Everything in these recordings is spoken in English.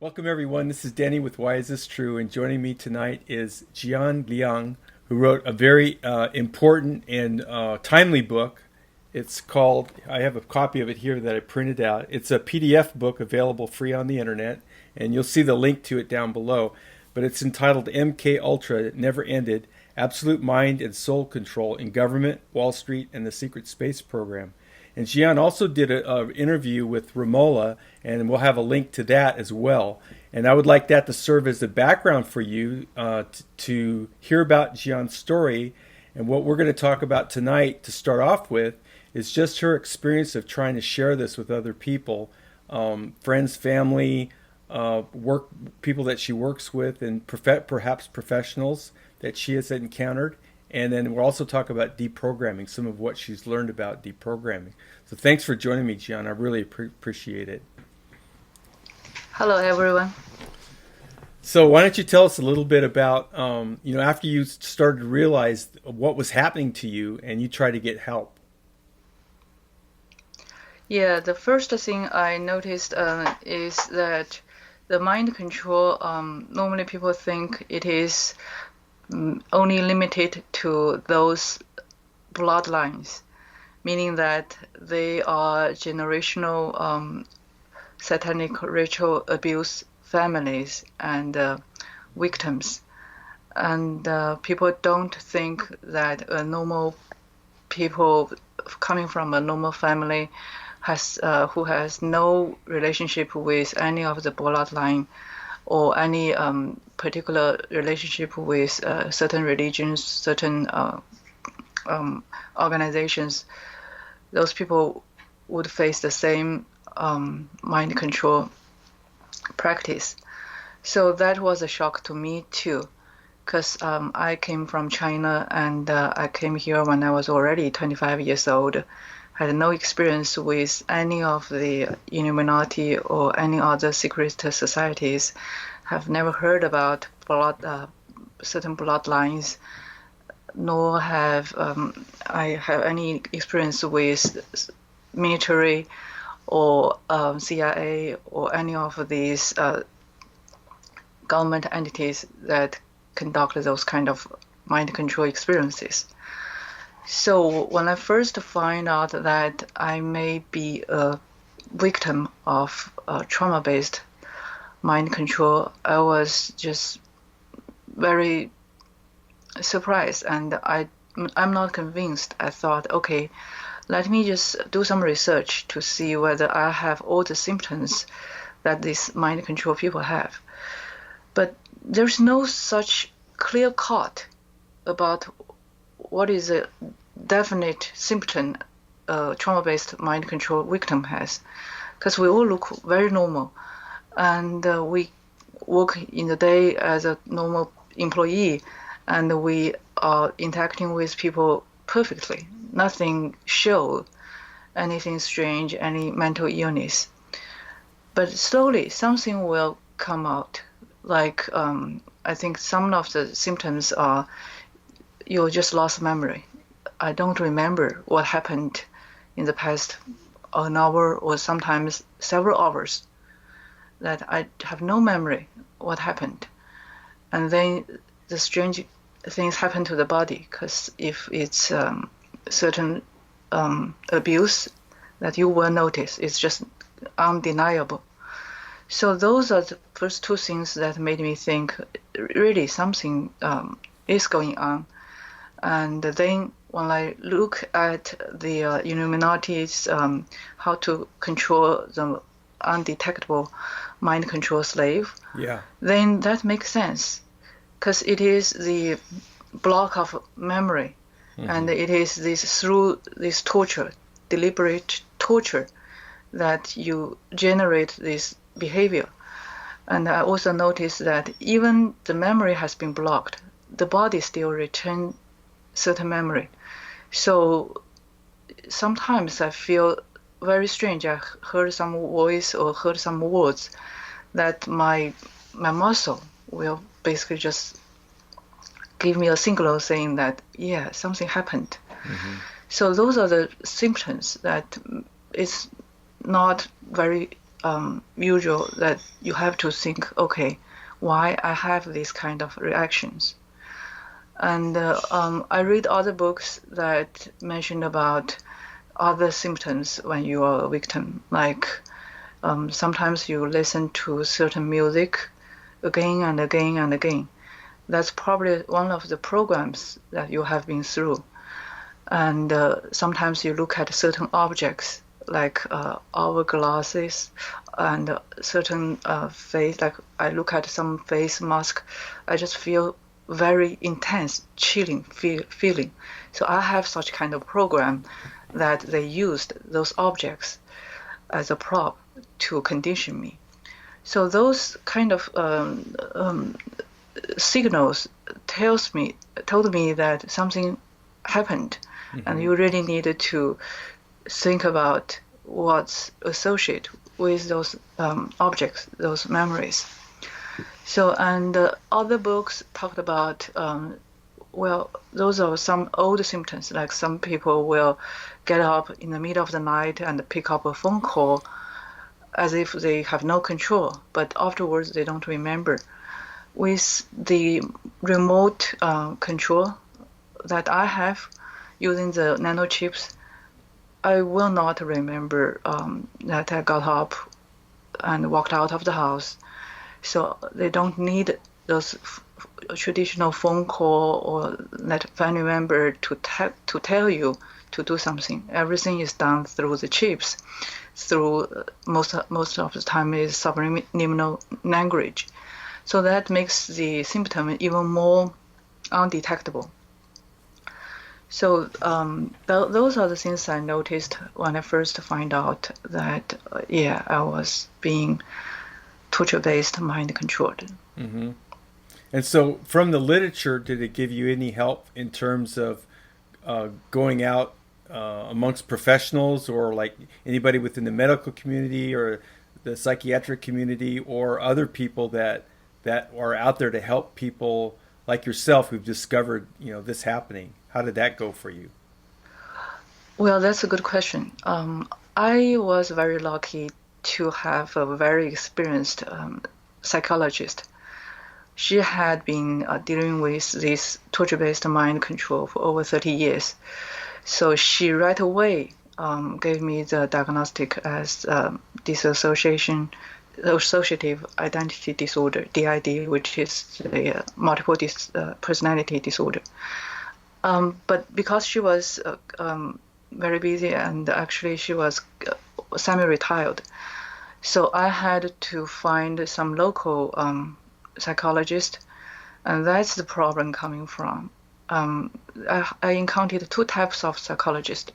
Welcome everyone, this is Denny with Why Is This True, and joining me tonight is Jian Liang, who wrote a very important and timely book. It's called, I have a copy of it here that I printed out. It's a PDF book available free on the internet, and you'll see the link to it down below. But it's entitled MK Ultra Never Ended, Absolute Mind and Soul Control in Government, Wall Street, and the Secret Space Program. And Jian also did an interview with Romola, and we'll have a link to that as well. And I would like that to serve as the background for you to hear about Jian's story. And what we're going to talk about tonight to start off with is just her experience of trying to share this with other people, friends, family, work people that she works with, and perhaps professionals that she has encountered. And then we'll also talk about deprogramming, some of what she's learned about deprogramming. So thanks for joining me, Jian. I really appreciate it. Hello, everyone. So why don't you tell us a little bit about, after you started to realize what was happening to you and you tried to get help? Yeah, the first thing I noticed is that the mind control, normally people think it is only limited to those bloodlines, meaning that they are generational satanic ritual abuse families and victims. And people don't think that a normal people coming from a normal family who has no relationship with any of the bloodline or any particular relationship with certain religions, certain organizations, those people would face the same mind control practice. So that was a shock to me too, because I came from China and I came here when I was already 25 years old. Had no experience with any of the Illuminati or any other secret societies. Have never heard about certain bloodlines, nor have I have any experience with military or CIA or any of these government entities that conduct those kind of mind control experiences. So when I first find out that I may be a victim of trauma-based mind control, I was just very surprised, and I'm not convinced. I thought, okay, let me just do some research to see whether I have all the symptoms that these mind control people have. But there's no such clear cut about what is a definite symptom a trauma-based mind control victim has, because we all look very normal, and we work in the day as a normal employee, and we are interacting with people perfectly. Nothing show anything strange, any mental illness. But slowly something will come out. Like I think some of the symptoms are you just lost memory. I don't remember what happened in the past an hour or sometimes several hours. That I have no memory what happened. And then the strange things happen to the body, because if it's certain abuse that you will notice, it's just undeniable. So those are the first two things that made me think really something is going on. And then when I look at the Illuminati's how to control the undetectable mind control slave, then that makes sense, because it is the block of memory, and it is through this torture, deliberate torture, that you generate this behavior. And I also noticed that even the memory has been blocked, the body still retains certain memory. So sometimes I feel very strange. I heard some voice or heard some words that my muscle will basically just give me a signal saying that, yeah, something happened. So those are the symptoms that is not very usual that you have to think, okay, why I have these kind of reactions. And I read other books that mention about other symptoms when you are a victim, like sometimes you listen to certain music again and again and again. That's probably one of the programs that you have been through. And sometimes you look at certain objects like hourglasses and certain face, like I look at some face mask, I just feel very intense, chilling feeling. So I have such kind of program that they used those objects as a prop to condition me. So those kind of signals told me that something happened, and you really needed to think about what's associated with those objects, those memories. So, and other books talked about, well, those are some old symptoms, like some people will get up in the middle of the night and pick up a phone call as if they have no control, but afterwards they don't remember. With the remote control that I have using the nanochips, I will not remember that I got up and walked out of the house. So they don't need those traditional phone call or let family member to tell you to do something. Everything is done through the chips, through most of the time is subliminal language. So that makes the symptom even more undetectable. So those are the things I noticed when I first find out that, I was being torture-based mind controlled. Mm-hmm. And so from the literature, did it give you any help in terms of going out amongst professionals or like anybody within the medical community or the psychiatric community or other people that are out there to help people like yourself who've discovered, this happening? How did that go for you? Well, that's a good question. I was very lucky to have a very experienced psychologist. She had been dealing with this torture-based mind control for over 30 years. So she right away gave me the diagnostic as dissociative identity disorder, DID, which is the multiple personality disorder. But because she was very busy and actually she was semi-retired, so I had to find some local psychologist, and that's the problem coming from. I encountered two types of psychologists.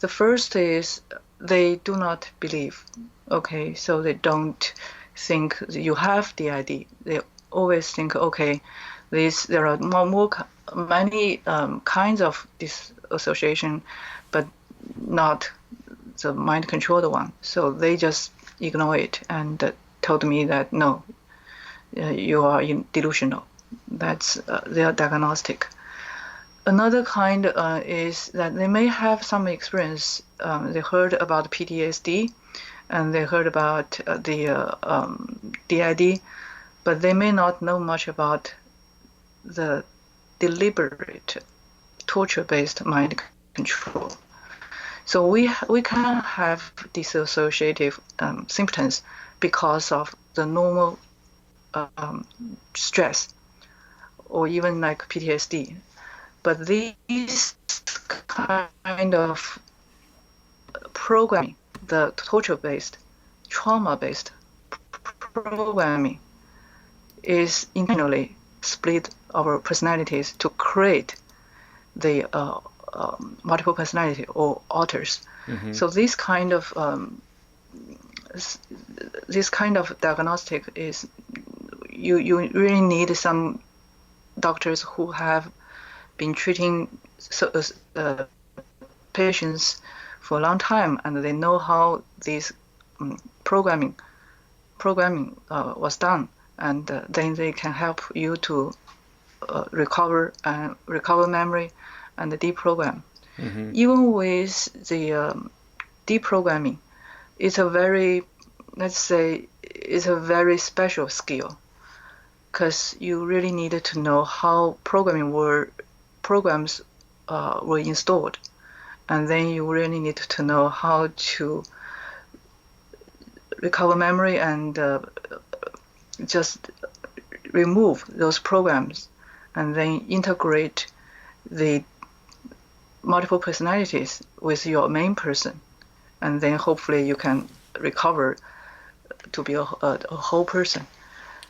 The first is they do not believe. Okay, so they don't think you have DID. They always think, okay, there are many kinds of dissociation, but not the mind controlled one. So they just ignore it and told me that no, you are delusional. That's their diagnostic. Another kind is that they may have some experience. They heard about PTSD and they heard about the DID, but they may not know much about the deliberate torture-based mind control. So we can have dissociative symptoms because of the normal stress or even like PTSD. But these kind of programming, the torture-based, trauma-based programming is intentionally split our personalities to create the multiple personality or alters. Mm-hmm. So this kind of diagnostic is you really need some doctors who have been treating patients for a long time, and they know how this programming was done, and then they can help you to recover memory and deprogram. Mm-hmm. Even with the deprogramming, it's a very let's say, is a very special skill, because you really needed to know how programs were installed, and then you really need to know how to recover memory and just remove those programs, and then integrate the multiple personalities with your main person, and then hopefully you can recover to be a whole person.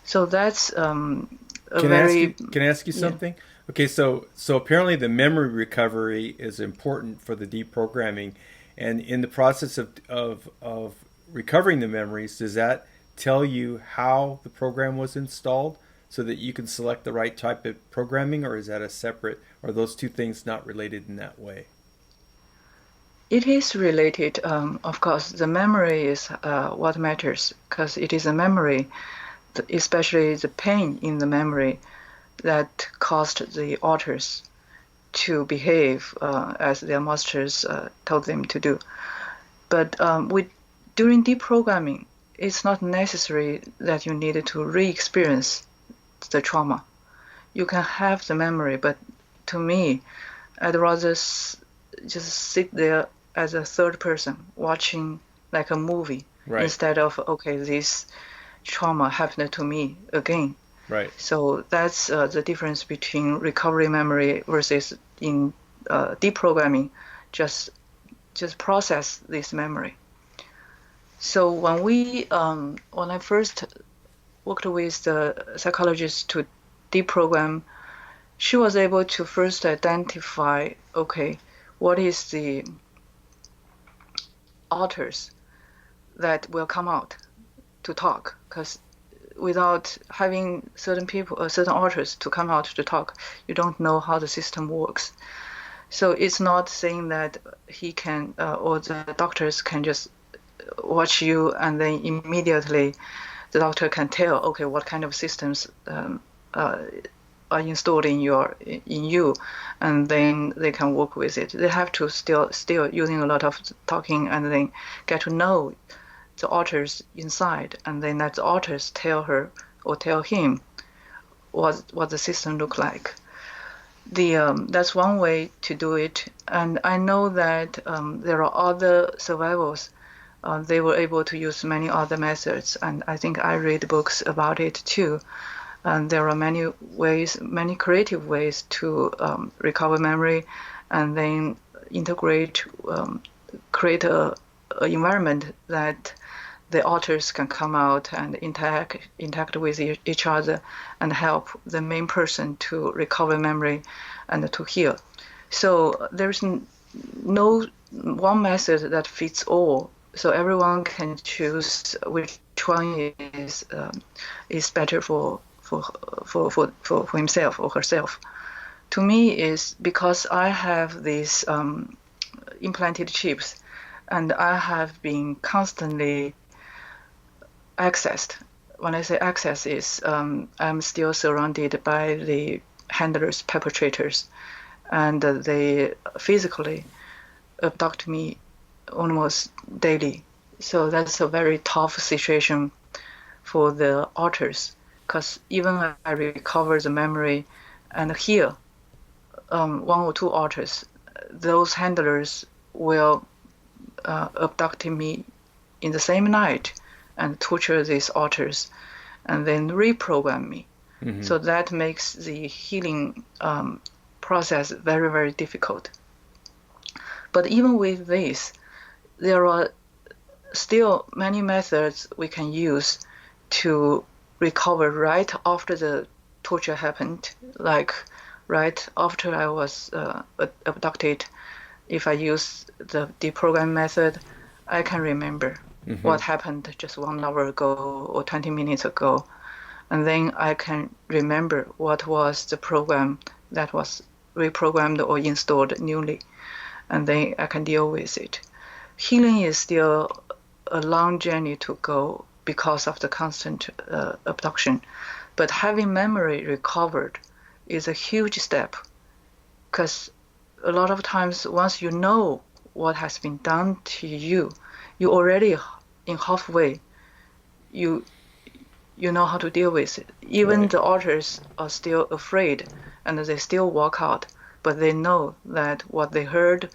So that's Can I ask you yeah. something? Okay, so apparently the memory recovery is important for the deprogramming, and in the process of recovering the memories, does that tell you how the program was installed so that you can select the right type of programming, or is that a separate, or are those two things not related in that way? It is related, of course. The memory is what matters, because it is a memory, especially the pain in the memory, that caused the authors to behave as their masters told them to do. But during deprogramming, it's not necessary that you need to re-experience the trauma. You can have the memory, but to me, I'd rather just sit there as a third person watching like a movie, Right. instead of, okay, this trauma happened to me again. Right. So that's the difference between recovery memory versus in deprogramming, just process this memory. So when I first worked with the psychologist to deprogram, she was able to first identify, okay, what is the authors that will come out to talk, because without having certain people, certain authors to come out to talk, you don't know how the system works. So it's not saying that he can or the doctors can just watch you and then immediately the doctor can tell, okay, what kind of systems are installed in you, and then they can work with it. They have to still using a lot of talking, and then get to know the authors inside, and then let the authors tell her or tell him what the system look like. That's one way to do it, and I know that there are other survivors. They were able to use many other methods, and I think I read books about it too. And there are many ways, many creative ways to recover memory, and then integrate, create a environment that the authors can come out and interact with each other and help the main person to recover memory and to heal. So there's no one method that fits all. So everyone can choose which one is better for himself or herself. To me, is because I have these implanted chips, and I have been constantly accessed. When I say access, is I'm still surrounded by the handlers, perpetrators, and they physically abduct me almost daily. So that's a very tough situation for the authors, because even I recover the memory and hear one or two authors, those handlers will abduct me in the same night and torture these authors and then reprogram me. Mm-hmm. So that makes the healing process very, very difficult. But even with this, there are still many methods we can use to recover right after the torture happened, like right after I was abducted. If I use the deprogram method, I can remember what happened just 1 hour ago or 20 minutes ago. And then I can remember what was the program that was reprogrammed or installed newly. And then I can deal with it. Healing is still a long journey to go because of the constant abduction. But having memory recovered is a huge step, because a lot of times once you know what has been done to you, you already in halfway you you know how to deal with it. Even Right. the authors are still afraid and they still walk out, but they know that what they heard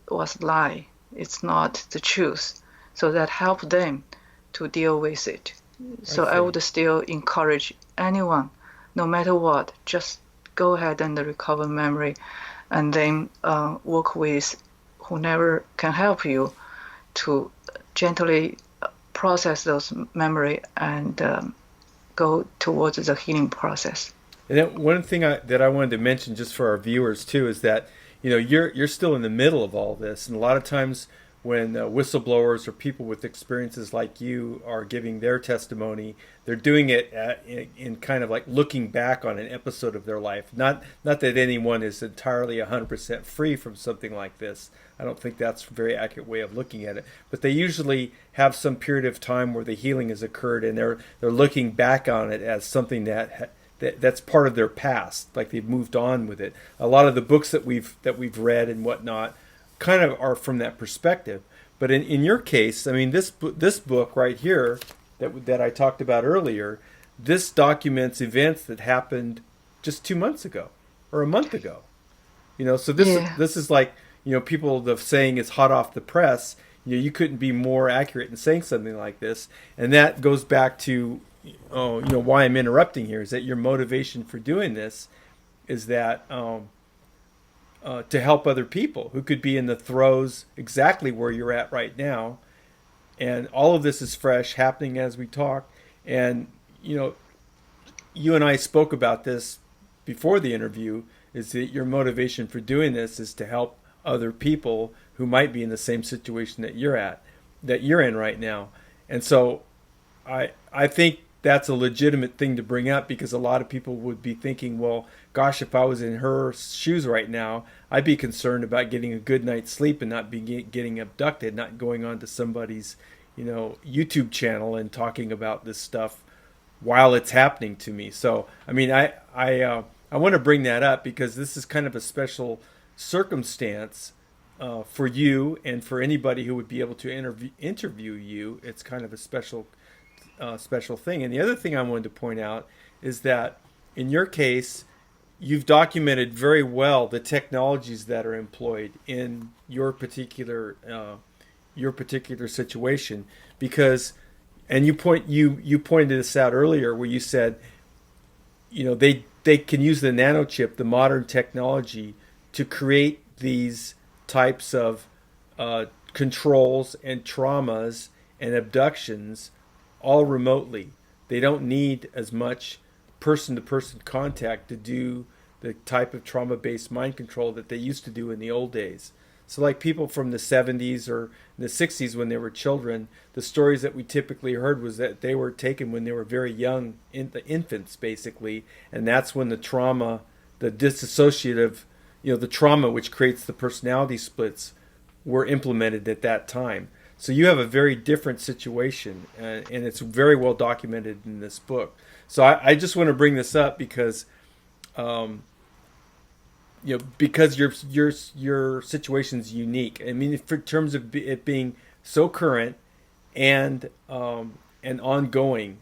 was a lie. It's not the truth. So that helped them to deal with it. I So I see. would still encourage anyone, no matter what, just go ahead and recover memory and then work with whoever can help you to gently process those memory and go towards the healing process. And then one thing that I wanted to mention just for our viewers too is that you're still in the middle of all this, and a lot of times when whistleblowers or people with experiences like you are giving their testimony, they're doing it in kind of like looking back on an episode of their life. Not that anyone is entirely 100% free from something like this. I don't think that's a very accurate way of looking at it. But they usually have some period of time where the healing has occurred, and they're looking back on it as something that's part of their past, like they've moved on with it. A lot of the books that we've read and whatnot kind of are from that perspective. But in your case, I mean, this book right here that I talked about earlier, this documents events that happened just 2 months ago or a month ago. So Yeah. this is like people the saying is hot off the press. You couldn't be more accurate in saying something like this, and that goes back to why I'm interrupting here is that your motivation for doing this is that to help other people who could be in the throes exactly where you're at right now, and all of this is fresh, happening as we talk, and you and I spoke about this before the interview. Is that your motivation for doing this is to help other people who might be in the same situation that you're in right now, and so I think that's a legitimate thing to bring up because a lot of people would be thinking, well, gosh, if I was in her shoes right now, I'd be concerned about getting a good night's sleep and not getting abducted, not going on to somebody's, YouTube channel and talking about this stuff while it's happening to me. So, I mean, I want to bring that up because this is kind of a special circumstance for you and for anybody who would be able to interview you. It's kind of a special thing. And the other thing I wanted to point out is that in your case, you've documented very well the technologies that are employed in your particular situation because, and you pointed this out earlier where you said, they can use the nanochip, the modern technology, to create these types of controls and traumas and abductions all remotely. They don't need as much person-to-person contact to do the type of trauma-based mind control that they used to do in the old days. So like people from the 70s or the 60s when they were children, the stories that we typically heard was that they were taken when they were very young, the infants basically, and that's when the trauma, the dissociative, the trauma which creates the personality splits were implemented at that time. So you have a very different situation, and it's very well documented in this book. So I just want to bring this up because, because your situation's unique. I mean, in terms of it being so current and ongoing.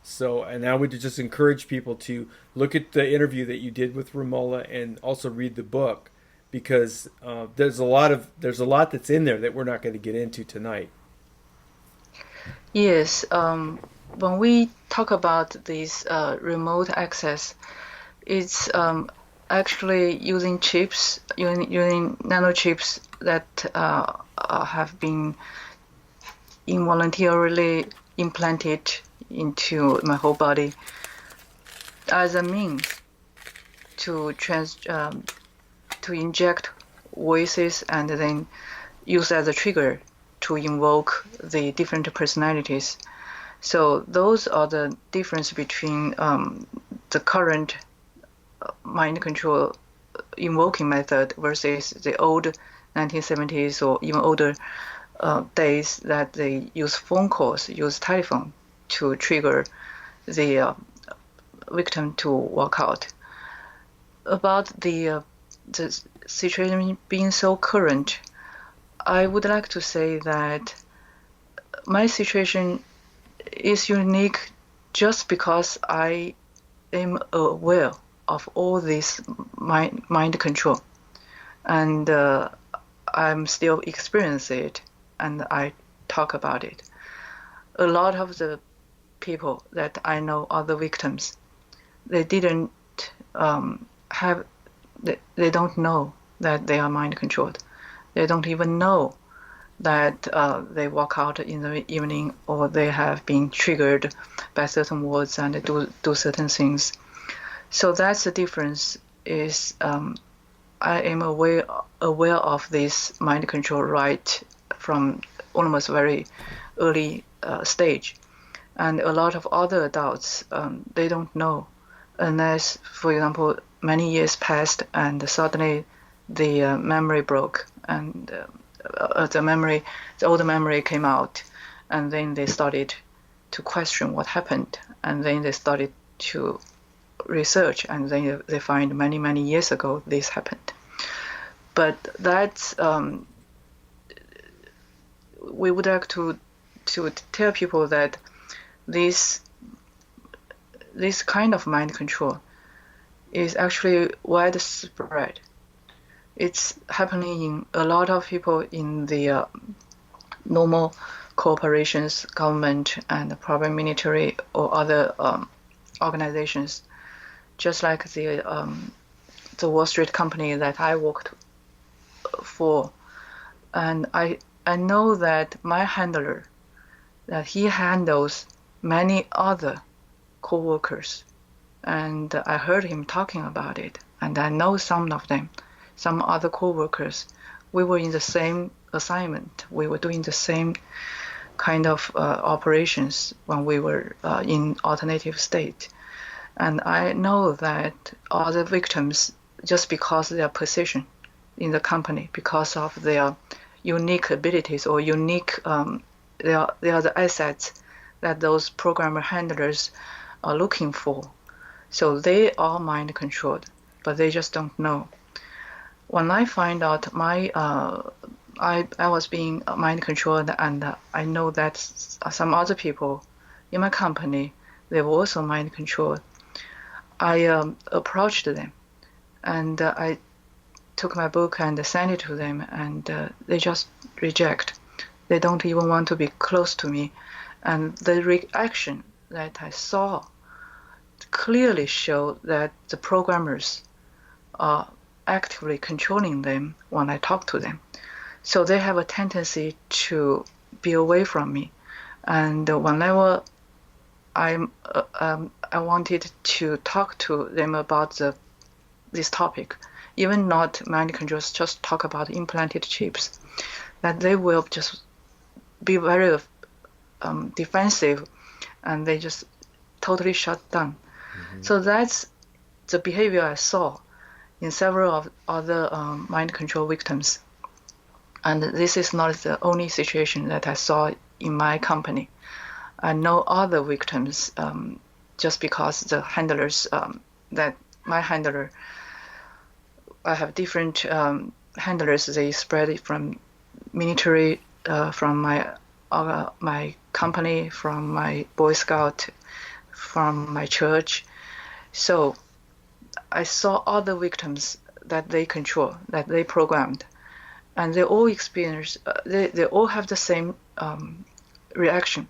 So, and I would just encourage people to look at the interview that you did with Romola and also read the book because there's a lot that's in there that we're not going to get into tonight. Yes. When we talk about this remote access, it's actually using chips, using nanochips that have been involuntarily implanted into my whole body as a means to inject voices and then use as a trigger to invoke the different personalities. So those are the difference between the current mind control invoking method versus the old 1970s or even older days that they use phone calls, use telephone to trigger the victim to walk out. About the situation being so current, I would like to say that my situation is unique just because I am aware of all this mind control, and I'm still experiencing it, and I talk about it. A lot of the people that I know are the victims. They didn't have, they don't know that they are mind controlled. They don't even know that they walk out in the evening, or they have been triggered by certain words and do certain things. So that's the difference. Is I am aware of this mind control right from almost very early stage, and a lot of other adults they don't know unless, for example, many years passed and suddenly the memory broke, and the old memory came out, and then they started to question what happened, and then they started to research, and then they find many years ago this happened. But that's we would like to tell people that this kind of mind control is actually widespread. It's happening in a lot of people in the normal corporations, government, and probably military or other organizations, just like the Wall Street company that I worked for. And I know that my handler, that he handles many other co-workers, and I heard him talking about it, and I know some of them, some other co-workers. We were in the same assignment. We were doing the same kind of operations when we were in alternative state. And I know that other victims, just because of their position in the company, because of their unique abilities or unique, they are the assets that those programmer handlers are looking for. So they are mind controlled, but they just don't know. When I find out I was being mind controlled, and I know that some other people in my company, they were also mind controlled, I approached them, and I took my book and sent it to them, and they just reject. They don't even want to be close to me. And the reaction that I saw clearly showed that the programmers are actively controlling them when I talk to them. So they have a tendency to be away from me. And whenever I wanted to talk to them about this topic, even not mind control, just talk about implanted chips, that they will just be very defensive, and they just totally shut down. Mm-hmm. So that's the behavior I saw in several of other mind control victims. And this is not the only situation that I saw in my company. I know other victims, just because the handlers, that my handler, I have different handlers. They spread it from military, from my company, from my Boy Scout, from my church. So I saw other victims that they control, that they programmed, and they all experience, they all have the same reaction.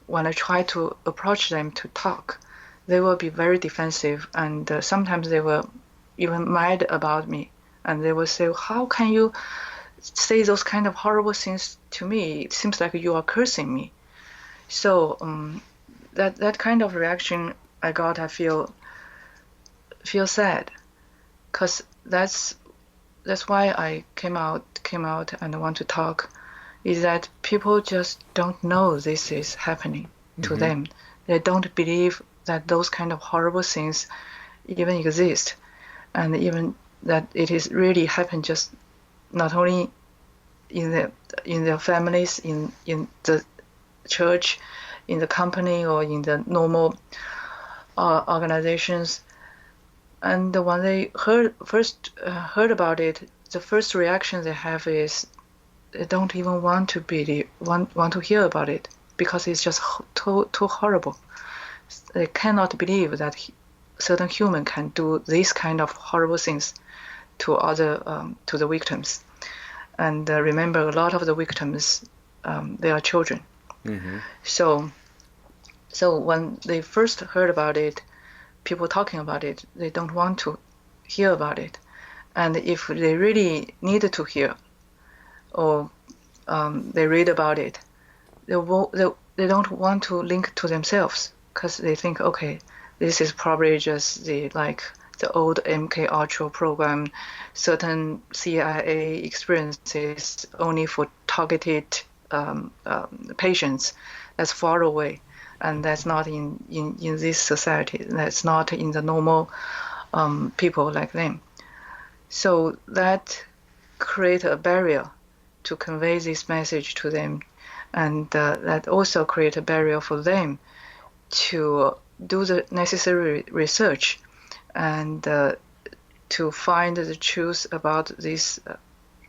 When I try to approach them to talk, they will be very defensive, and sometimes they will even mad about me, and they will say, how can you say those kind of horrible things to me? It seems like you are cursing me. So that kind of reaction I got, I feel sad, because that's why I came out and want to talk, is that people just don't know this is happening to mm-hmm. them. They don't believe that those kind of horrible things even exist, and even that it is really happened, just not only in their families, in the church, in the company, or in the normal organizations. And when they first heard about it, the first reaction they have is they don't even want to hear about it. because it's just too horrible. They cannot believe that certain human can do these kind of horrible things to the victims. And remember, a lot of the victims, they are children. Mm-hmm. So when they first heard about it, people talking about it, they don't want to hear about it. And if they really need to hear, or they read about it, they don't want to link to themselves, because they think, okay, this is probably just the old MK Ultra program, certain CIA experiences only for targeted patients. That's far away, and that's not in this society. That's not in the normal people like them. So that create a barrier to convey this message to them, and that also create a barrier for them to do the necessary research and to find the truth about this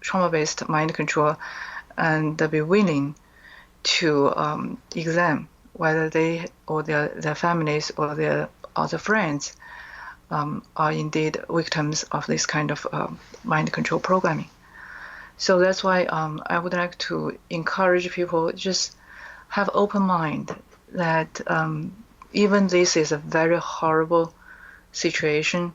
trauma-based mind control, and be willing to examine whether they or their families or their other friends are indeed victims of this kind of mind control programming. So that's why I would like to encourage people, just have open mind that even this is a very horrible situation,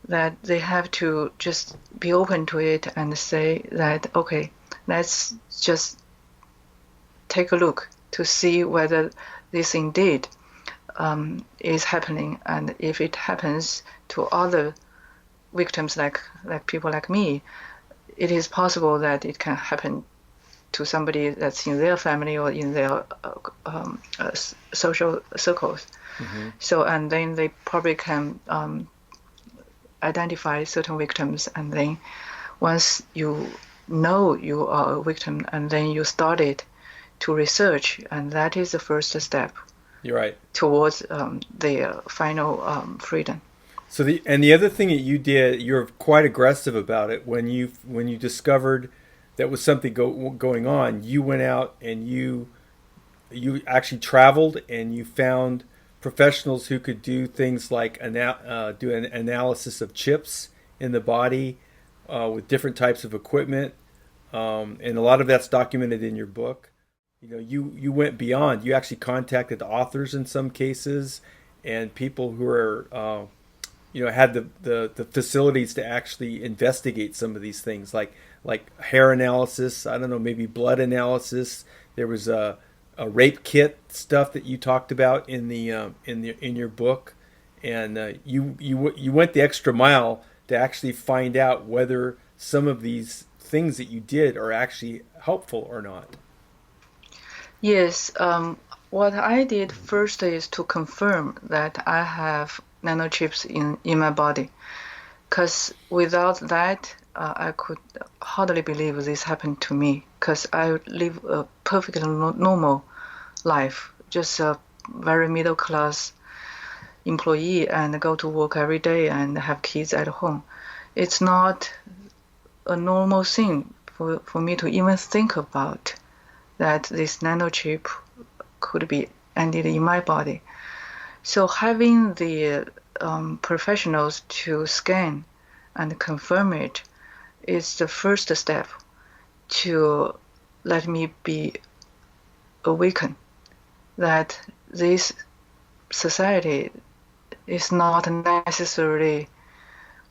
that they have to just be open to it and say that, okay, let's just take a look to see whether this indeed is happening, and if it happens to other victims like people like me, it is possible that it can happen to somebody that's in their family or in their social circles. Mm-hmm. So, and then they probably can identify certain victims, and then once you know you are a victim, and then you started to research, and that is the first step. You're right. Towards the final freedom. So the other thing that you did, you're quite aggressive about it. When you discovered that was something going on, you went out and you actually traveled, and you found professionals who could do things like do an analysis of chips in the body with different types of equipment, and a lot of that's documented in your book. You went beyond. You actually contacted authors in some cases, and people who are had the facilities to actually investigate some of these things, like hair analysis. I don't know, maybe blood analysis. There was a rape kit stuff that you talked about in your book, and you went the extra mile to actually find out whether some of these things that you did are actually helpful or not. Yes, what I did first is to confirm that I have nanochips in my body, because without that, I could hardly believe this happened to me, because I live a perfectly normal life, just a very middle class employee, and go to work every day and have kids at home. It's not a normal thing for me to even think about that this nanochip could be ended in my body. So having the professionals to scan and confirm it is the first step to let me be awakened that this society is not necessarily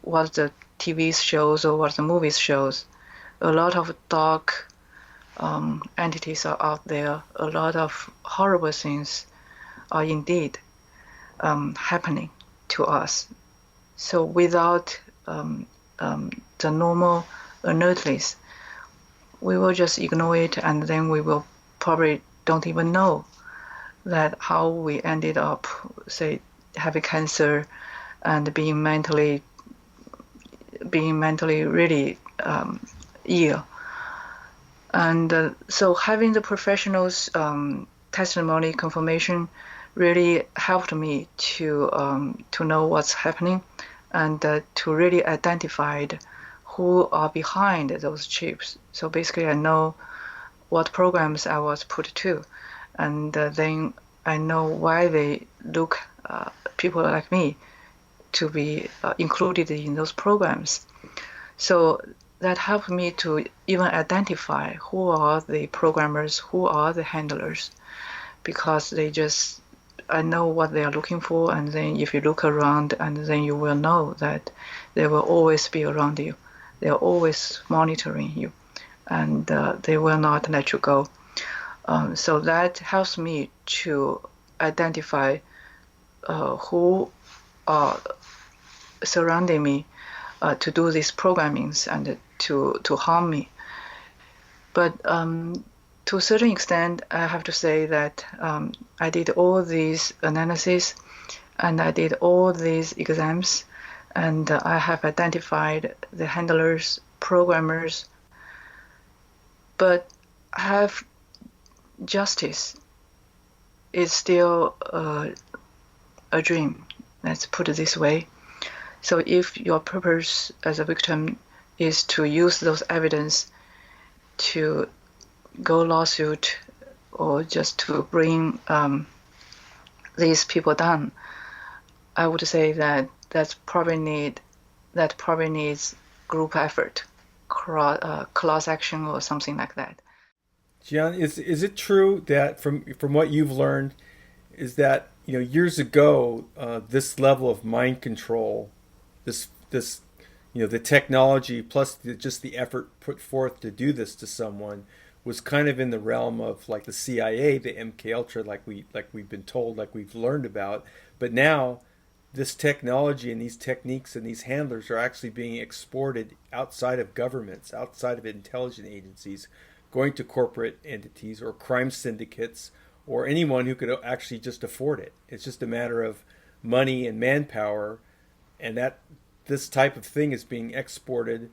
what the TV shows or what the movies shows. A lot of dark entities are out there. A lot of horrible things are indeed happening to us. So without the normal alertness, we will just ignore it, and then we will probably don't even know that how we ended up, say, having cancer and being mentally really ill. And so having the professionals' testimony confirmation really helped me to know what's happening, and to really identify who are behind those chips. So basically, I know what programs I was put to, and then I know why they look people like me to be included in those programs. So that helped me to even identify who are the programmers, who are the handlers, because I know what they are looking for, and then if you look around, and then you will know that they will always be around you. They are always monitoring you, and they will not let you go. So that helps me to identify who are surrounding me to do these programmings and to harm me. But to a certain extent, I have to say that I did all these analysis and I did all these exams, and I have identified the handlers, programmers, but have justice is still a dream. Let's put it this way. So if your purpose as a victim is to use those evidence to go lawsuit or just to bring these people down, I would say that probably needs group effort, class action or something like that. Jian, is it true that from what you've learned, is that years ago this level of mind control, this the technology plus just the effort put forth to do this to someone was kind of in the realm of like the CIA, the MK Ultra, like we've been told, like we've learned about. But now this technology and these techniques and these handlers are actually being exported outside of governments, outside of intelligence agencies, going to corporate entities or crime syndicates or anyone who could actually just afford it. It's just a matter of money and manpower, and that this type of thing is being exported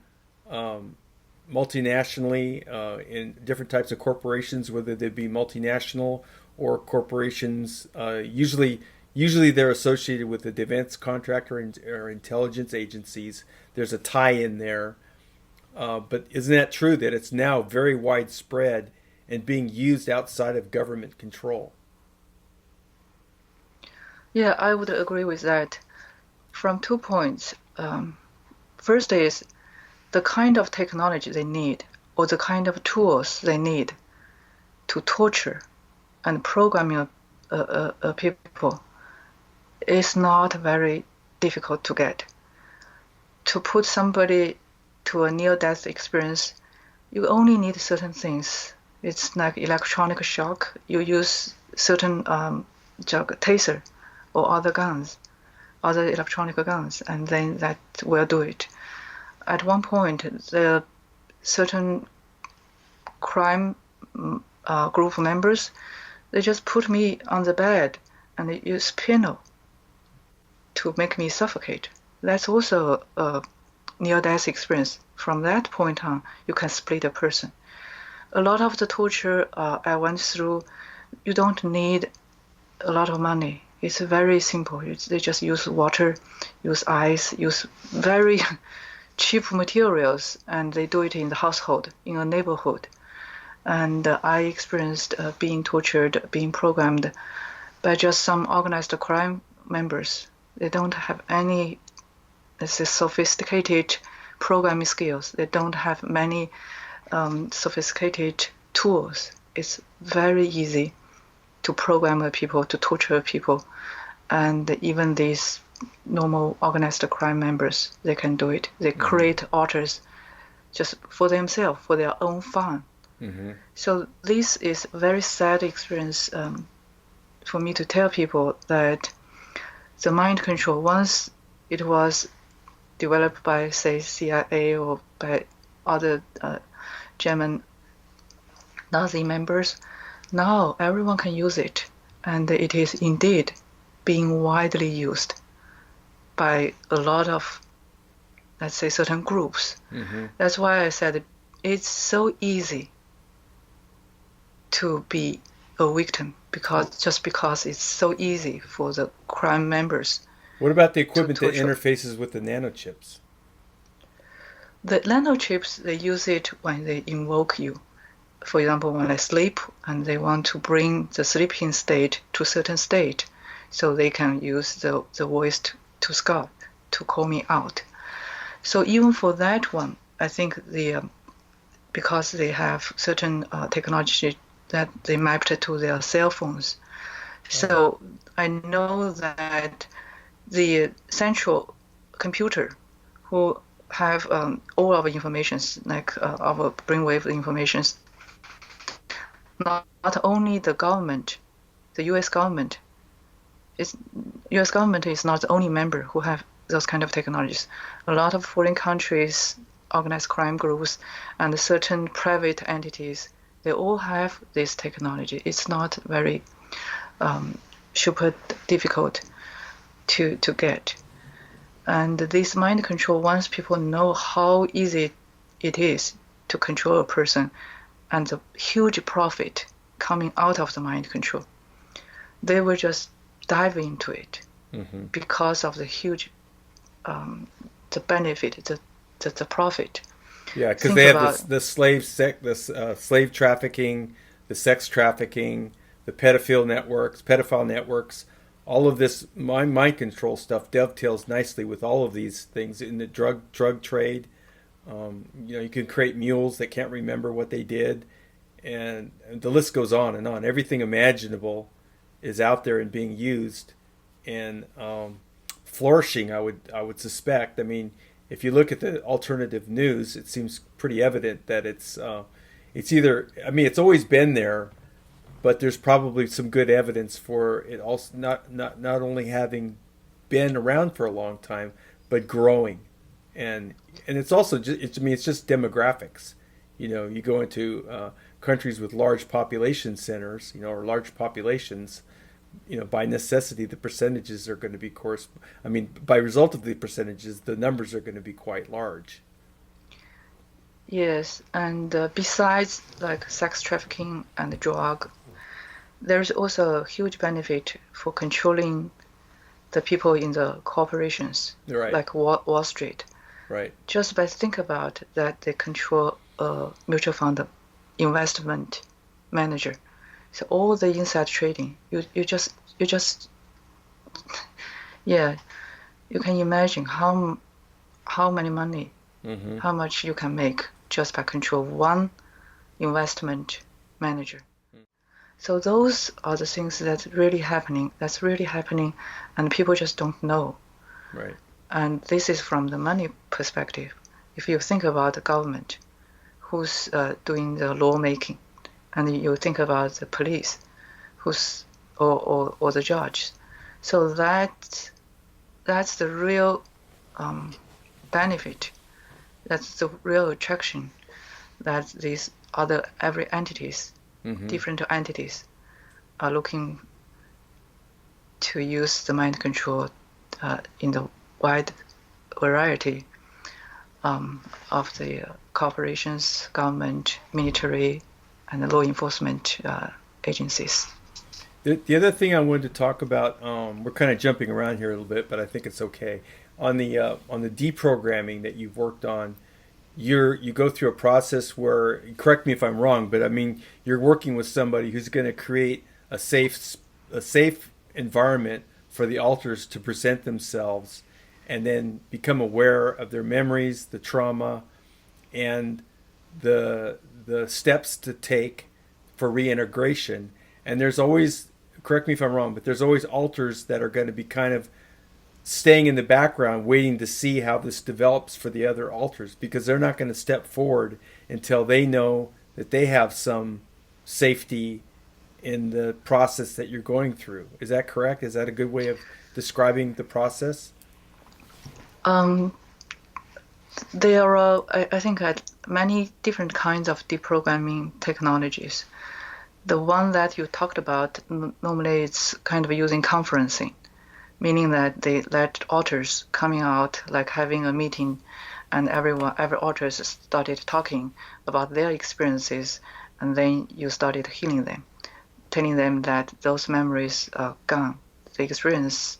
multinationally in different types of corporations, whether they be multinational or corporations. Usually they're associated with the defense contractor or intelligence agencies. There's a tie-in there. But isn't that true that it's now very widespread and being used outside of government control? Yeah, I would agree with that from 2 points. First is the kind of technology they need or the kind of tools they need to torture and program people is not very difficult to get. To put somebody to a near-death experience, you only need certain things. It's like electronic shock. You use certain taser or other electronic guns, and then that will do it. At one point, the certain crime group members, they just put me on the bed and they use piano to make me suffocate. That's also a near-death experience. From that point on, you can split a person. A lot of the torture I went through, you don't need a lot of money. It's very simple. They just use water, use ice, use very cheap materials, and they do it in the household, in a neighborhood. And I experienced being tortured, being programmed by just some organized crime members. They don't have any, let's say, sophisticated programming skills. They don't have many sophisticated tools. It's very easy to program people, to torture people. And even these normal organized crime members, they can do it. They create altars just for themselves, for their own fun. Mm-hmm. So this is a very sad experience for me to tell people that the mind control, once it was developed by, say, CIA or by other German Nazi members, now everyone can use it, and it is indeed being widely used by a lot of, let's say, certain groups. Mm-hmm. That's why I said it's so easy to be a victim, because it's so easy for the crime members. What about the equipment that interfaces with the nanochips? The nanochips, they use it when they invoke you. for example, when I sleep and they want to bring the sleeping state to a certain state, so they can use the voice to call me out. So even for that one, I think because they have certain technology that they mapped to their cell phones. So I know that the central computer who have all our informations, like our brainwave informations, not only the government, the U.S. government, U.S. government is not the only member who have those kind of technologies. A lot of foreign countries, organized crime groups, and certain private entities, they all have this technology. It's not very super difficult to get. And this mind control, once people know how easy it is to control a person and the huge profit coming out of the mind control, they will just dive into it because of the huge the benefit, the profit. Yeah, because they have the slave trafficking, the sex trafficking, the pedophile networks. All of this mind control stuff dovetails nicely with all of these things in the drug trade. You can create mules that can't remember what they did, and the list goes on and on. Everything imaginable is out there and being used and flourishing. I would suspect. I mean, if you look at the alternative news, it seems pretty evident that it's either. I mean, it's always been there, but there's probably some good evidence for it also not only having been around for a long time, but growing, and it's also it's just demographics. You go into countries with large population centers, or large populations. By necessity, the percentages are going to be by result of the percentages, the numbers are going to be quite large. Yes, and besides like sex trafficking and drug, there's also a huge benefit for controlling the people in the corporations, right. Like Wall Street. Right. Just by think about that, they control a mutual fund investment manager. So all the inside trading, you just yeah, you can imagine how many money, how much you can make just by control one investment manager. So those are the things that's really happening, and people just don't know. Right. And this is from the money perspective. If you think about the government, who's doing the lawmaking, and you think about the police, or the judge, so that's the real benefit. That's the real attraction that these every entities, different entities, are looking to use the mind control in the wide variety of the corporations, government, military, and the law enforcement agencies. The other thing I wanted to talk about, we're kind of jumping around here a little bit, but I think it's okay. On the deprogramming that you've worked on, you go through a process where, correct me if I'm wrong, but I mean you're working with somebody who's going to create a safe environment for the alters to present themselves, and then become aware of their memories, the trauma, and the steps to take for reintegration. And there's always, correct me if I'm wrong, but there's always alters that are going to be kind of staying in the background, waiting to see how this develops for the other alters, because they're not going to step forward until they know that they have some safety in the process that you're going through. Is that correct? Is that a good way of describing the process? There are, I think, many different kinds of deprogramming technologies. The one that you talked about, normally it's kind of using conferencing, meaning that they let authors coming out, like having a meeting, and every author started talking about their experiences, and then you started healing them, telling them that those memories are gone. The experience,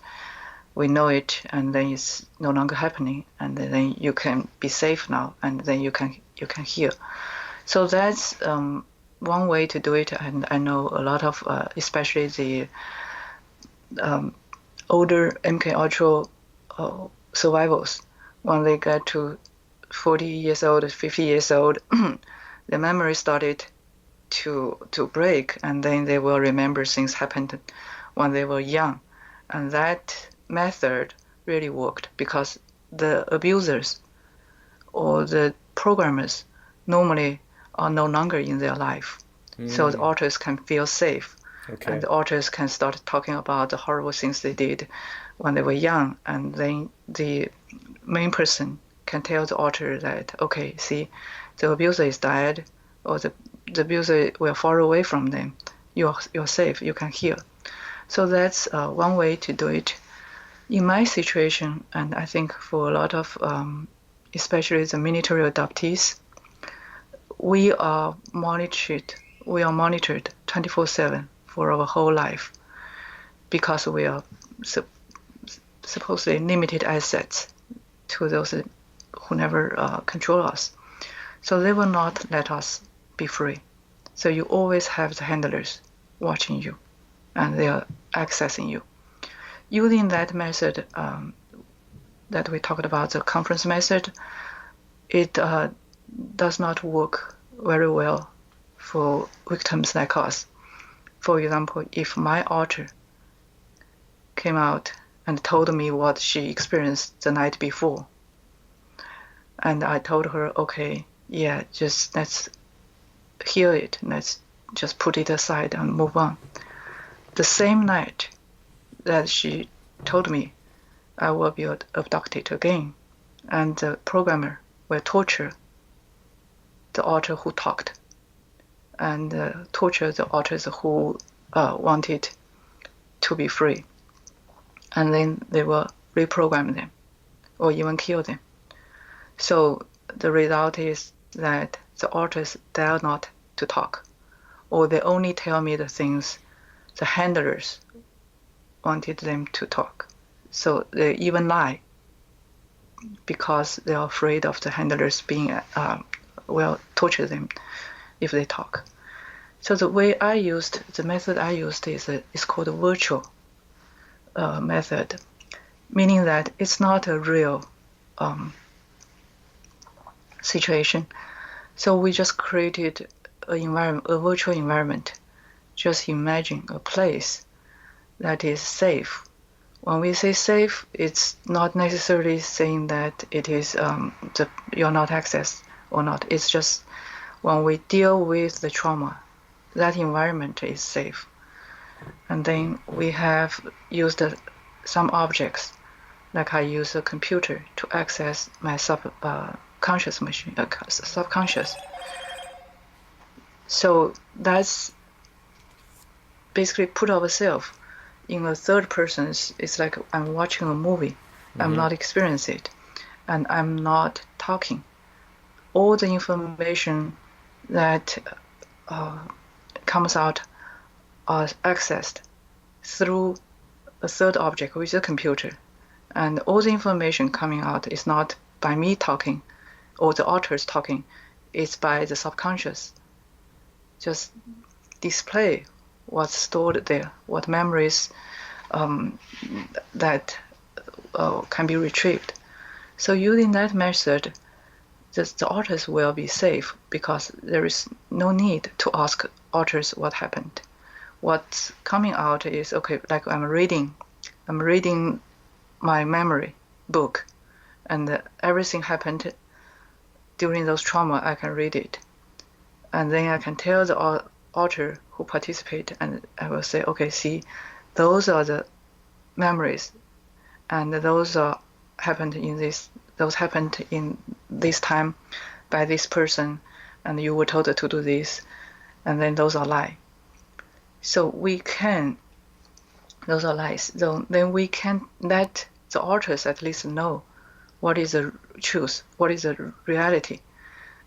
we know it, and then it's no longer happening, and then you can be safe now, and then you can heal. So that's one way to do it, and I know a lot of, especially the older MK Ultra survivors, when they get to 40 years old, 50 years old, the memory started to break, and then they will remember things happened when they were young. And that method really worked because the abusers or the programmers normally are no longer in their life. So the authors can feel safe. Okay. And the authors can start talking about the horrible things they did when they were young. And then the main person can tell the author that, okay, see, the abuser is dead, or the abuser will far away from them. You're safe, you can heal. So that's one way to do it. In my situation, and I think for a lot of, especially the military adoptees, we are monitored 24/7 for our whole life because we are supposedly limited assets to those who never control us. So they will not let us be free. So you always have the handlers watching you, and they are accessing you. Using that method that we talked about, the conference method, it does not work very well for victims like us. For example, if my author came out and told me what she experienced the night before, and I told her, okay, yeah, just let's hear it, let's just put it aside and move on. The same night that she told me I will be abducted again, and the programmer will torture the author who talked, and torture the authors who wanted to be free. And then they will reprogram them or even kill them. So the result is that the authors dare not to talk, or they only tell me the things the handlers wanted them to talk. So they even lie because they are afraid of the handlers being will torture them if they talk. So the method I used is called a virtual method, meaning that it's not a real situation. So we just created a virtual environment. Just imagine a place that is safe. When we say safe, it's not necessarily saying that it is you're not accessed or not. It's just when we deal with the trauma, that environment is safe. And then we have used some objects, like I use a computer to access my subconscious. So that's basically put ourselves in a third person. It's like I'm watching a movie. Mm-hmm. I'm not experiencing it, and I'm not talking. All the information that comes out are accessed through a third object, which is a computer. And all the information coming out is not by me talking or the authors talking, it's by the subconscious. Just display what's stored there, what memories that can be retrieved. So using that method, the authors will be safe because there is no need to ask authors what happened. What's coming out is, okay, like I'm reading my memory book, and everything happened during those trauma, I can read it. And then I can tell the author who participated, and I will say, okay, see, those are the memories, and those happened in this time by this person, and you were told to do this, and then those are lies. So those are lies. So then we can let the authors at least know what is the truth, what is the reality,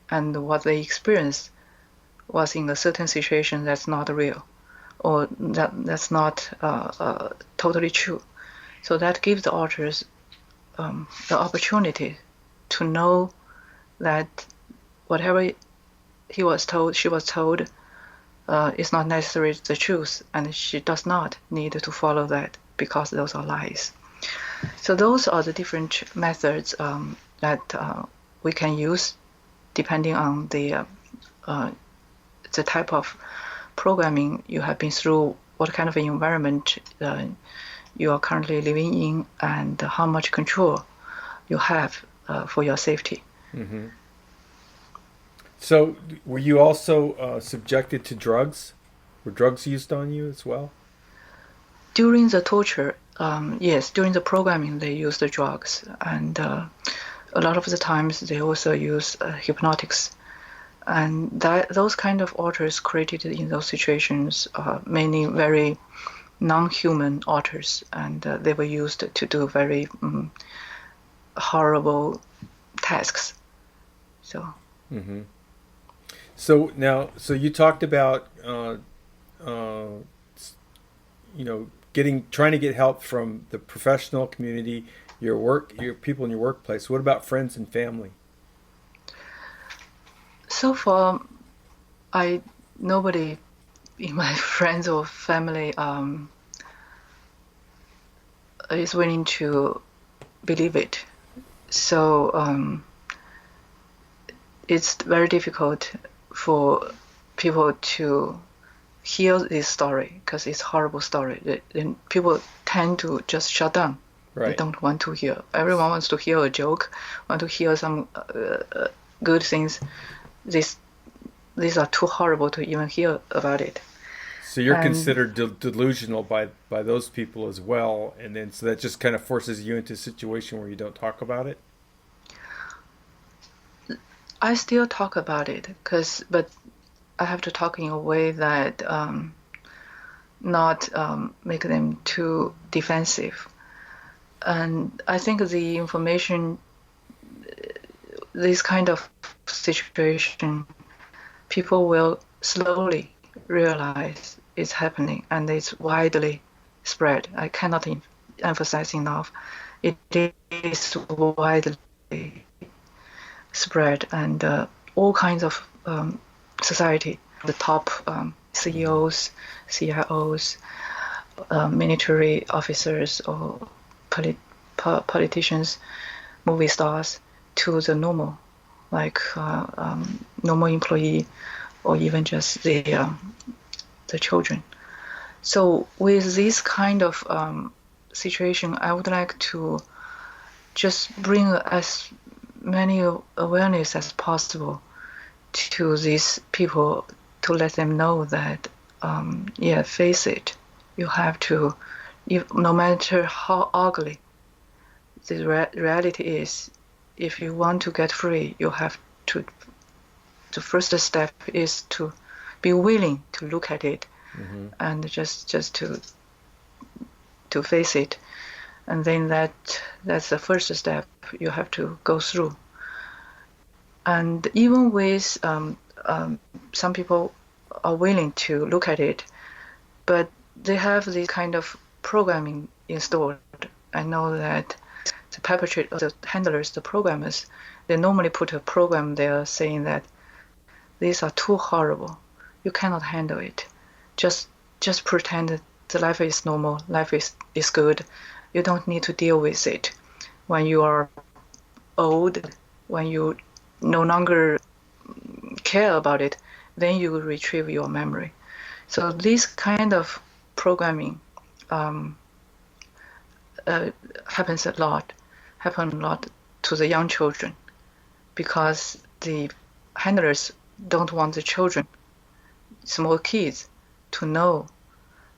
and what they experienced was in a certain situation that's not real, or that's not totally true. So that gives the authors the opportunity to know that whatever she was told is not necessarily the truth, and she does not need to follow that because those are lies. So those are the different methods that we can use depending on the type of programming you have been through, what kind of environment you are currently living in, and how much control you have for your safety. Mm-hmm. So, were you also subjected to drugs? Were drugs used on you as well? During the torture, yes, during the programming, they use the drugs, and a lot of the times they also use hypnotics. And those kind of alters created in those situations are mainly very non-human alters, and they were used to do very horrible tasks. So. Mm-hmm. So now, so you talked about, trying to get help from the professional community, your people in your workplace. What about friends and family? So far, nobody in my friends or family is willing to believe it. So it's very difficult for people to hear this story because it's a horrible story. Then people tend to just shut down. Right. They don't want to hear. Everyone wants to hear a joke, want to hear some good things. These are too horrible to even hear about it. So you're considered delusional by those people as well, and then so that just kind of forces you into a situation where you don't talk about it. I still talk about it but I have to talk in a way that not make them too defensive. And I think the information, this kind of situation, people will slowly realize it's happening, and it's widely spread. I cannot emphasize enough. It is widely spread, and all kinds of society, the top CEOs, CIOs, military officers, or politicians, movie stars, to the normal, like normal employee, or even just the children. So with this kind of situation, I would like to just bring as many awareness as possible to these people, to let them know that, face it. You have to, no matter how ugly the reality is, if you want to get free, you have to, the first step is to be willing to look at it, mm-hmm. and just to face it. And then that's the first step you have to go through. And even with some people are willing to look at it, but they have this kind of programming installed. I know that the perpetrators, the handlers, the programmers, they normally put a program there saying that these are too horrible. You cannot handle it. Just pretend that the life is normal, life is good. You don't need to deal with it. When you are old, when you no longer care about it, then you will retrieve your memory. So this kind of programming happens a lot to the young children, because the handlers don't want the children, small kids, to know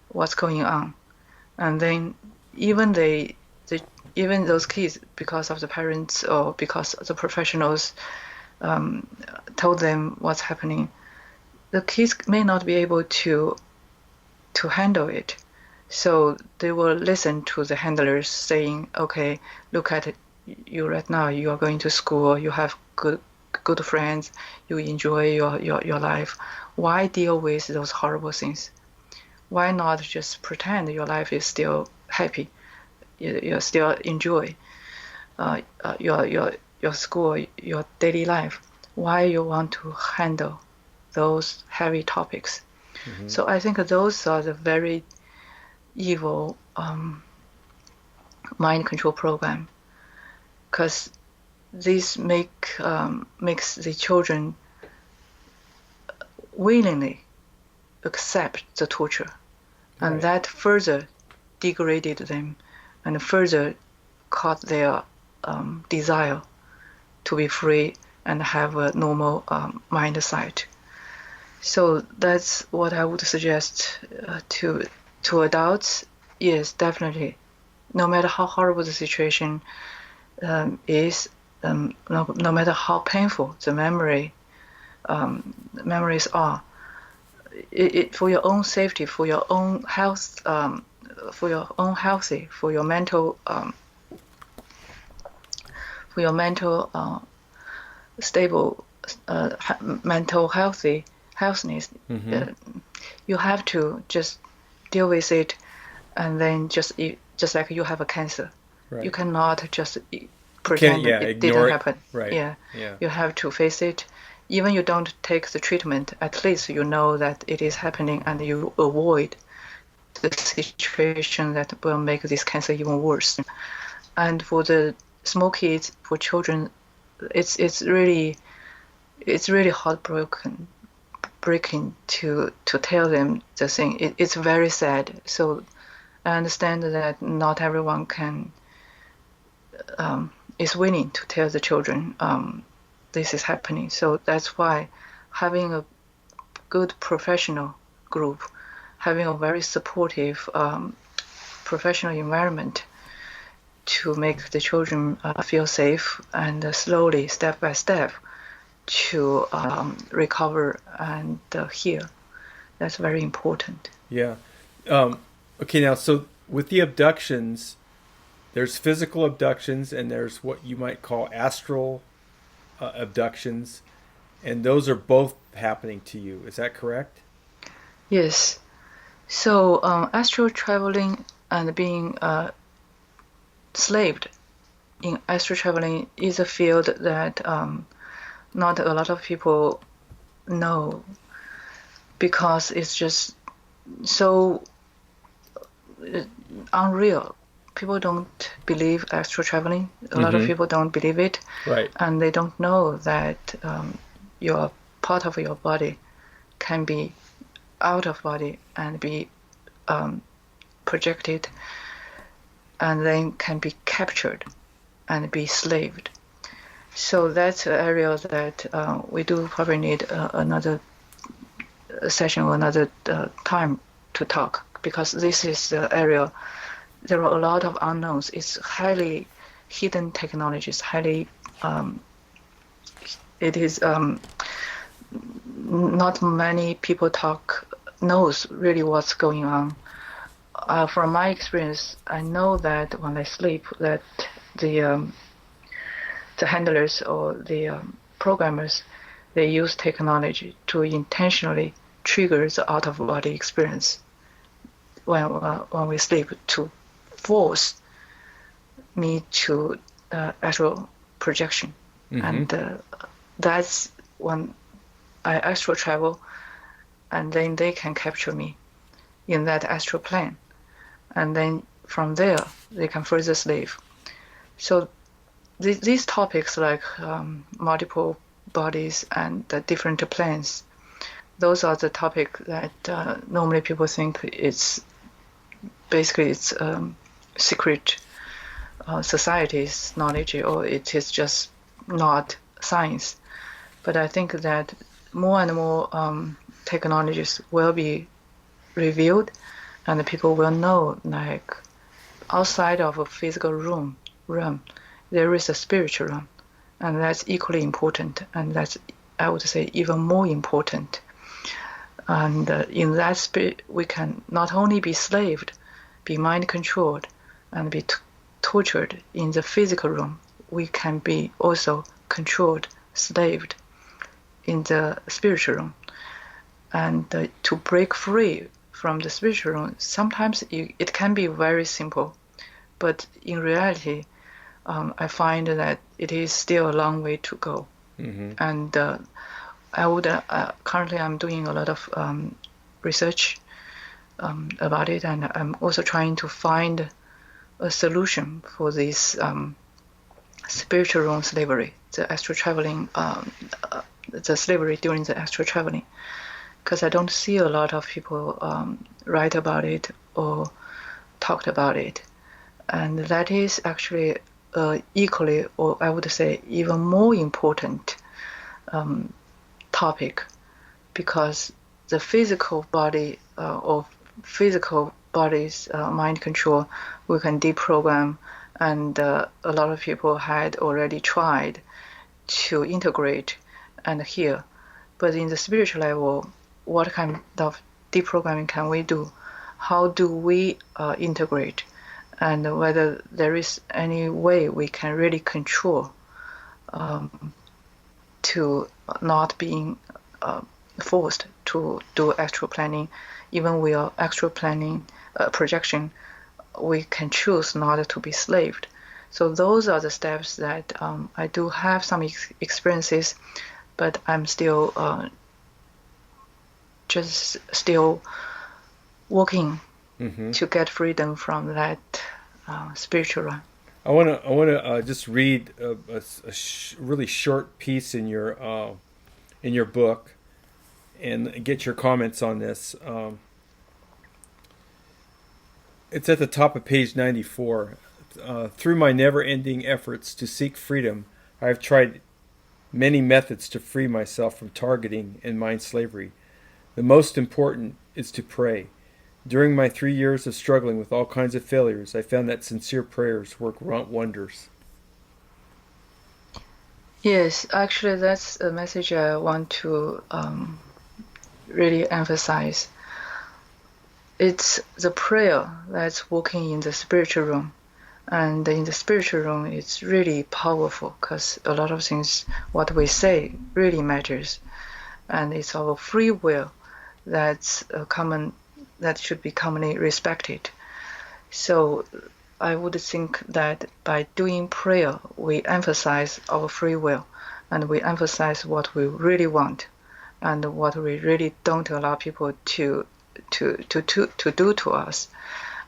what's going on. And then even even those kids, because of the parents or because the professionals told them what's happening, the kids may not be able to handle it. So they will listen to the handlers saying, okay, look at it. You right now, you are going to school, you have good friends, you enjoy your life. Why deal with those horrible things? Why not just pretend your life is still happy? You still enjoy your school, your daily life. Why you want to handle those heavy topics? So I think those are the very evil mind control program, because this makes the children willingly accept the torture, and that further degraded them and further caught their desire to be free and have a normal mind sight. So that's what I would suggest to adults. Yes, definitely. No matter how horrible the situation is, no matter how painful the memories are, for your own safety, for your own health, for your own healthy, for your mental stable, mental healthiness, you have to just deal with it, and then just like you have a cancer, you cannot just pretend it didn't happen. You have to face it. Even you don't take the treatment, at least you know that it is happening, and you avoid the situation that will make this cancer even worse. And for the small kids, for children, it's really heartbreaking to tell them the thing. It's very sad. So I understand that not everyone is willing to tell the children this is happening. So that's why having a good professional group, having a very supportive professional environment to make the children feel safe, and slowly, step by step, to recover and heal. That's very important. Yeah. Okay, now, so with the abductions, there's physical abductions and there's what you might call astral abductions, and those are both happening to you. Is that correct? Yes. So astral traveling and being slaved in astral traveling is a field that not a lot of people know, because it's just so unreal. People don't believe astral traveling. A lot of people don't believe it. Right. And they don't know that your part of your body can be out of body and be projected, and then can be captured and be slaved. So that's an area that we do probably need another session or another time to talk, because this is the area. There are a lot of unknowns. It's highly hidden technologies. It is not many people knows really what's going on. From my experience, I know that when I sleep, that the handlers or the programmers, they use technology to intentionally trigger the out-of-body experience when we sleep, to force me to astral projection. And that's when I astral travel, and then they can capture me in that astral plane, and then from there they can further slave. So these topics, like multiple bodies and the different planes, those are the topics that normally people think it's secret society's knowledge, or it is just not science. But I think that more and more technologies will be revealed, and people will know, like, outside of a physical realm, there is a spiritual realm, and that's equally important, and that's, I would say, even more important. And in that spirit, we can not only be slaved, be mind controlled, and be tortured in the physical realm, we can be also controlled, slaved in the spiritual realm. And to break free from the spiritual realm, sometimes it can be very simple, but in reality, I find that it is still a long way to go. And I would currently I'm doing a lot of research about it, and I'm also trying to find a solution for this spiritual realm slavery, the astral traveling, the slavery during the astral traveling, because I don't see a lot of people write about it or talked about it, and that is actually equally, or I would say even more important topic, because the physical body or physical body's mind control we can deprogram, and a lot of people had already tried to integrate and heal. But in the spiritual level, what kind of deprogramming can we do? How do we integrate? And whether there is any way we can really control to not being forced to do astral planning. Even we are astral planning projection, we can choose not to be slaved. So those are the steps that I do have some experiences, but I'm still just still working to get freedom from that spiritual realm. I want to just read a really short piece in your book and get your comments on this. It's at the top of page 94. Through my never-ending efforts to seek freedom, I have tried many methods to free myself from targeting and mind slavery. The most important is to pray. During my 3 years of struggling with all kinds of failures, I found that sincere prayers work wonders. Yes, actually, that's a message I want to really emphasize. It's the prayer that's working in the spiritual realm. And in the spiritual realm, it's really powerful because a lot of things, what we say, really matters. And it's our free will that's common, that should be commonly respected. So I would think that by doing prayer, we emphasize our free will, and we emphasize what we really want, and what we really don't allow people to do to us,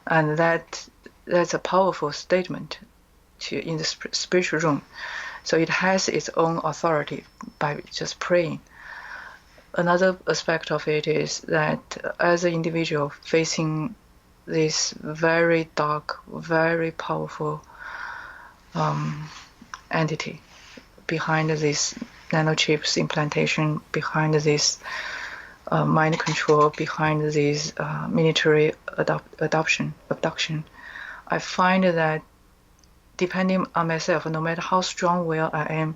and that's a powerful statement in the spiritual room. So it has its own authority by just praying. Another aspect of it is that as an individual facing this very dark, very powerful entity behind this nanochips implantation, behind this mind control, behind this military abduction, I find that depending on myself, no matter how strong-willed I am,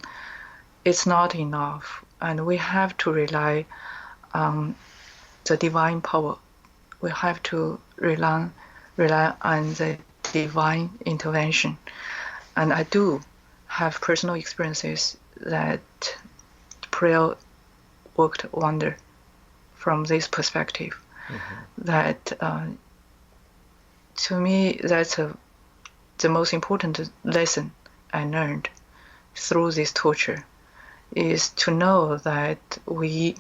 it's not enough. And we have to rely on the divine power. We have to rely on the divine intervention. And I do have personal experiences that prayer worked wonder from this perspective. That to me, that's the most important lesson I learned through this torture, is to know that we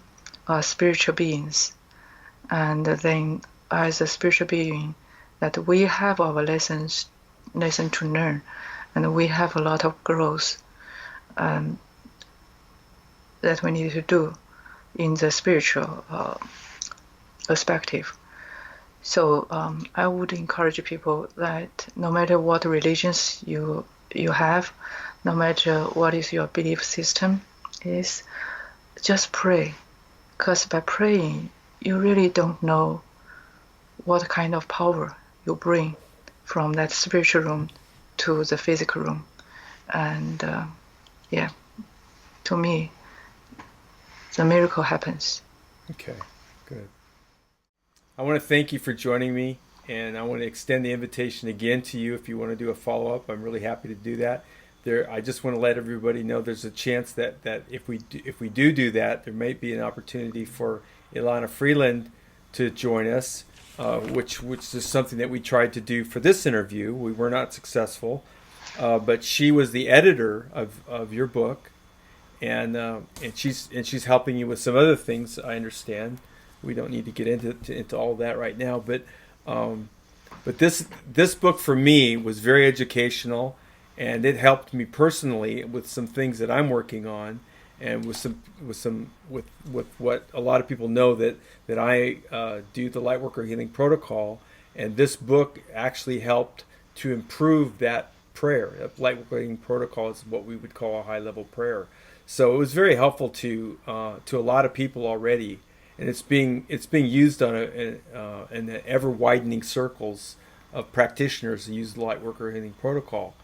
are spiritual beings, and then as a spiritual being, that we have our lesson to learn, and we have a lot of growth that we need to do in the spiritual perspective. So I would encourage people that no matter what religions you have, no matter what is your belief system is, just pray. Because by praying, you really don't know what kind of power you bring from that spiritual room to the physical room. And to me, the miracle happens. Okay, good. I want to thank you for joining me, and I want to extend the invitation again to you if you want to do a follow-up. I'm really happy to do that. I just want to let everybody know there's a chance that if we do that, there might be an opportunity for Ilana Freeland to join us, which is something that we tried to do for this interview. We were not successful, but she was the editor of your book, and she's helping you with some other things, I understand. we don't need to get into all that right now. But this book for me was very educational, and it helped me personally with some things that I'm working on, and with what a lot of people know that I do the Lightworker Healing Protocol, and this book actually helped to improve that prayer. That Lightworker Healing Protocol is what we would call a high level prayer. So it was very helpful to a lot of people already, and it's being used in the ever widening circles of practitioners who use the Lightworker Healing Protocol,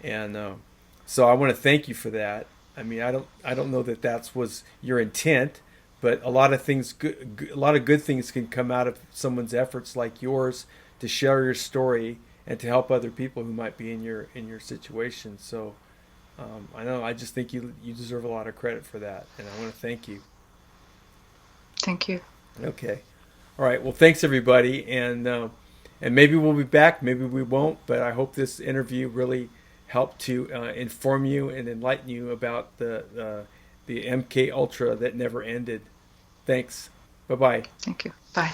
and so I want to thank you for that. I mean, I don't know that was your intent, but a lot of things, a lot of good things can come out of someone's efforts like yours to share your story and to help other people who might be in your situation. So I just think you deserve a lot of credit for that, and I want to thank you. Thank you. Okay, all right. Well, thanks everybody, and maybe we'll be back, maybe we won't, but I hope this interview really helped to inform you and enlighten you about the MK Ultra that never ended. Thanks. Bye-bye. Thank you. Bye.